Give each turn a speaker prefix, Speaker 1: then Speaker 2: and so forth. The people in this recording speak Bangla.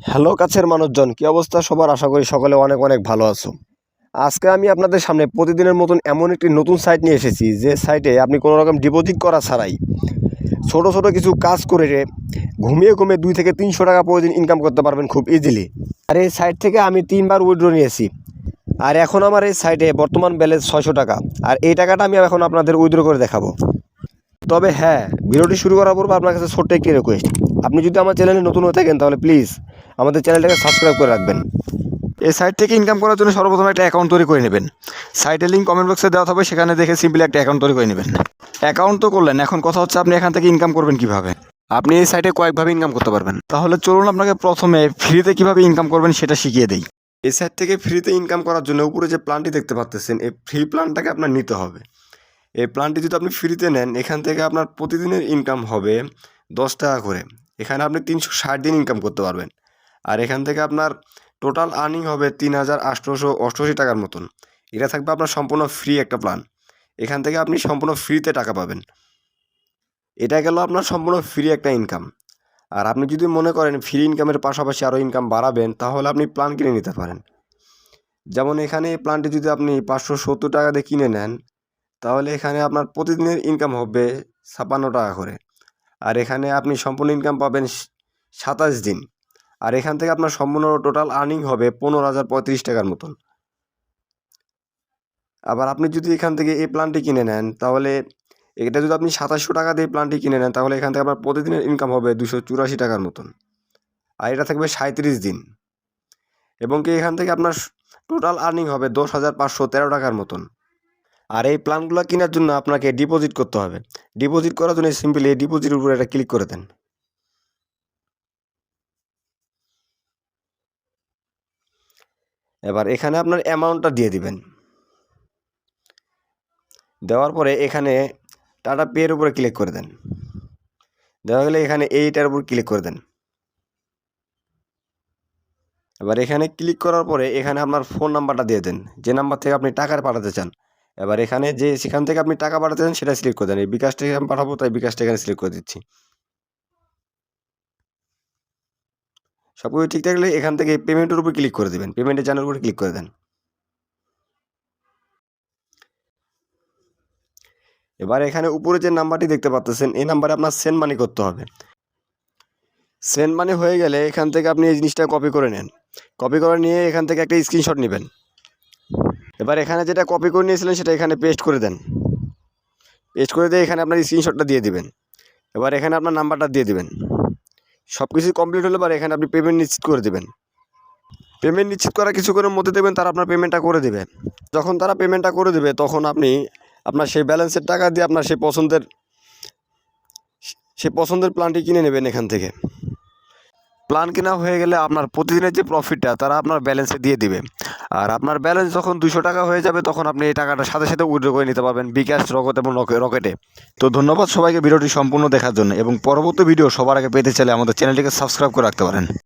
Speaker 1: হ্যালো কাছের মানুষজন, কি অবস্থা সবার? আশা করি সকলে অনেক অনেক ভালো আছো। আজকে আমি আপনাদের সামনে প্রতিদিনের মতন এমন একটি নতুন সাইট নিয়ে এসেছি, যে সাইটে আপনি কোনো রকম ডিপোজিট করা ছাড়াই ছোট ছোট কিছু কাজ করে ঘুমিয়ে ঘুমিয়ে 200 থেকে 300 টাকা প্রতিদিন ইনকাম করতে পারবেন খুব ইজিলি। আর এই সাইট থেকে আমি 3বার উইথড্র নিয়েছি, আর এখন আমার এই সাইটে বর্তমান ব্যালেন্স 600 টাকা। আর এই টাকাটা আমি এখন আপনাদের উইথড্র করে দেখাবো। তবে হ্যাঁ, ভিডিওটি শুরু করার পর আপনার কাছে ছোট্ট একটি রিকোয়েস্ট, আপনি যদি আমার চ্যানেলে নতুন হয়ে থাকেন তাহলে প্লিজ আমাদের চ্যানেলটাকে সাবস্ক্রাইব করে রাখবেন। এই সাইট থেকে ইনকাম করার জন্য সর্বপ্রথম একটা অ্যাকাউন্ট তৈরি করে নেবেন। সাইটের লিঙ্ক কমেন্ট বক্সে দেওয়া হবে, সেখানে দেখে সিম্পলি একটা অ্যাকাউন্ট তৈরি করে নেবেন। অ্যাকাউন্ট তো করলেন, এখন কথা হচ্ছে আপনি এখান থেকে ইনকাম করবেন কিভাবে। আপনি এই সাইটে কয়েকভাবে ইনকাম করতে পারবেন। তাহলে চলুন আপনাকে প্রথমে ফ্রিতে কিভাবে ইনকাম করবেন সেটা শিখিয়ে দেই। এই সাইট থেকে ফ্রিতে ইনকাম করার জন্য উপরে যে প্ল্যানটি দেখতে পাচ্ছেন, এই ফ্রি প্ল্যানটাকে আপনার নিতে হবে। এই প্ল্যানটি যদি আপনি ফ্রিতে নেন, এখান থেকে আপনার প্রতিদিনের ইনকাম হবে 10 টাকা করে। এখানে আপনি 360 দিন ইনকাম করতে পারবেন। আর এখান থেকে আপনার টোটাল আর্নিং হবে 3888 টাকার মতন। এটা থাকবে আপনার সম্পূর্ণ ফ্রি একটা প্ল্যান। এখান থেকে আপনি সম্পূর্ণ ফ্রিতে টাকা পাবেন। এটা গেল আপনার সম্পূর্ণ ফ্রি একটা ইনকাম। আর আপনি যদি মনে করেন ফ্রি ইনকামের পাশাপাশি আরও ইনকাম বাড়াবেন, তাহলে আপনি প্ল্যান কিনে নিতে পারেন। যেমন এখানে এই প্ল্যানটি যদি আপনি 570 টাকা দিয়ে কিনে নেন, তাহলে এখানে আপনার প্রতিদিনের ইনকাম হবে 56 টাকা করে। আর এখানে আপনি সম্পূর্ণ ইনকাম পাবেন 27 দিন। আর এখান থেকে আপনার সম্পূর্ণ টোটাল আর্নিং হবে 15,035 টাকার মতন। আবার আপনি যদি এখান থেকে এই প্ল্যানটি কিনে নেন, তাহলে এটা যদি আপনি 2700 টাকা দিয়ে প্ল্যানটি কিনে নেন, তাহলে এখান থেকে আপনার প্রতিদিনের ইনকাম হবে 284 টাকার মতন। আর এটা থাকবে 37 দিন। এবং কি এখান থেকে আপনার টোটাল আর্নিং হবে 10,513 টাকার মতন। আর এই প্ল্যানগুলো কেনার জন্য আপনাকে ডিপোজিট করতে হবে। ডিপোজিট করার জন্য সিম্পলি এই ডিপোজিটের উপরে একটা ক্লিক করে দেন। এবার এখানে আপনার অ্যামাউন্টটা দিয়ে দিবেন। দেওয়ার পরে এখানে টাটা পের উপরে ক্লিক করে দেন। দেওয়া গেলে এখানে এইটার উপর ক্লিক করে দেন। এবার এখানে ক্লিক করার পরে এখানে আপনার ফোন নাম্বারটা দিয়ে দেন, যে নাম্বার থেকে আপনি টাকা পাঠাতে চান। এবার এখানে সেখান থেকে আপনি টাকা পাঠাতে চান সেটা সিলেক্ট করে দেন। এই বিকাশ থেকে আমি পাঠাবো, তাই বিকাশটা এখানে সিলেক্ট করে দিচ্ছি। সব কিছু ঠিক থাকলে এখান থেকে পেমেন্টের উপর ক্লিক করে দেবেন। পেমেন্টের জানার উপরে ক্লিক করে দেন। এবার এখানে উপরে যে নাম্বারটি দেখতে পাচ্ছেন, এই নাম্বারে আপনার সেন্ড মানি করতে হবে। সেন্ড মানি হয়ে গেলে এখান থেকে আপনি এই জিনিসটা কপি করে নেন। কপি করে নিয়ে এখান থেকে একটা স্ক্রিনশট নেবেন। এবার এখানে যেটা কপি করে নিয়েছিলেন সেটা এখানে পেস্ট করে দেন। পেস্ট করে দিয়ে এখানে আপনার স্ক্রিনশটটা দিয়ে দিবেন। এবার এখানে আপনার নাম্বারটা দিয়ে দিবেন। সব কিছু কমপ্লিট হলে পরে এখানে আপনি পেমেন্ট নিশ্চিত করে দেবেন। পেমেন্ট নিশ্চিত করার কিছুক্ষণের মধ্যে দেখবেন তারা আপনার পেমেন্টটা করে দেবে। যখন তারা পেমেন্টটা করে দেবে, তখন আপনি আপনার সেই ব্যালেন্সের টাকা দিয়ে আপনার সেই পছন্দের প্ল্যানটি কিনে নেবেন এখান থেকে। প্ল্যান কেনা হয়ে গেলে আপনার প্রতিদিনের যে প্রফিটটা তারা আপনার ব্যালেন্সে দিয়ে দিবে। আর আপনার ব্যালেন্স যখন 200 টাকা হয়ে যাবে, তখন আপনি এই টাকাটা সাথে সাথে উইথড্র করে নিতে পারবেন বিকাশ, রকেট এবং রকেটে। তো ধন্যবাদ সবাইকে ভিডিওটি সম্পূর্ণ দেখার জন্য, এবং পরবর্তী ভিডিও সবার আগে পেতে চাইলে আমাদের চ্যানেলটিকে সাবস্ক্রাইব করে রাখতে পারেন।